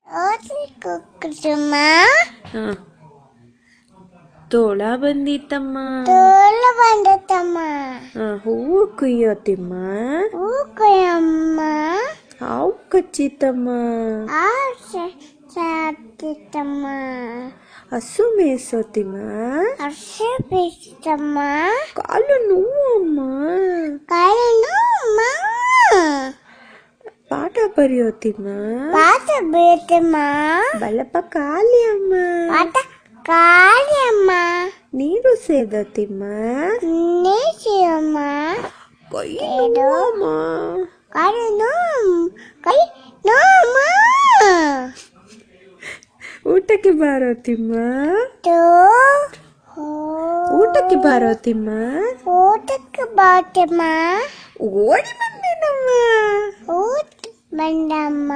ಕುಕ್ಕುತ್ತಮ್ಮ. ತೋಳ ಬಂದಿತ್ತಮ್ಮ. ತೋಳ ಬಂದತ್ತಮ್ಮ. ಹೂವು ಕುಯ್ಯೋತಿಮ್ಮ. ಹೂ ಕೊಯ್ಯಮ್ಮ. ಹಾವು ಕಚ್ಚಿತಮ್ಮ. ಸಾತಿತ್ತಮ್ಮ. ಹಸು ಮೇಸೋತಿಮ್ಮ. ಹಸು ಬೇಯಿಸ್ತಮ್ಮ. ಕಾಲು ನೋವಮ್ಮ. ಕಾಲು ನೋವಮ್ಮ. ಪಾಠ ಬರೆಯೋತಿಮ್ಮ. ಪಾಠ ಬೇತಮ್ಮ. ಬಳಪ ಖಾಲಿ ಅಮ್ಮ. ಪಾಠ ಖಾಲಿ ಅಮ್ಮ. ನೀರು ಸೇದತಿಮ್ಮ. ನೇಸಿಯಮ್ಮ. ಕೈ ನೋವಮ್ಮ. ಕಾಲು ನೋವು. ಕೈ ನೋವಮ್ಮ. ಊಟಕ್ಕೆ ಬಾರೋತಿಮ್ಮ. ಊಟಕ್ಕೆ ಬಾರೋತಿಮ್ಮ. ಊಟಕ್ಕೆ ಬಾತಮ್ಮ. ಓಡಿ ಬಂದೇನಮ್ಮ. ಊಟ ಬಂದಮ್ಮ.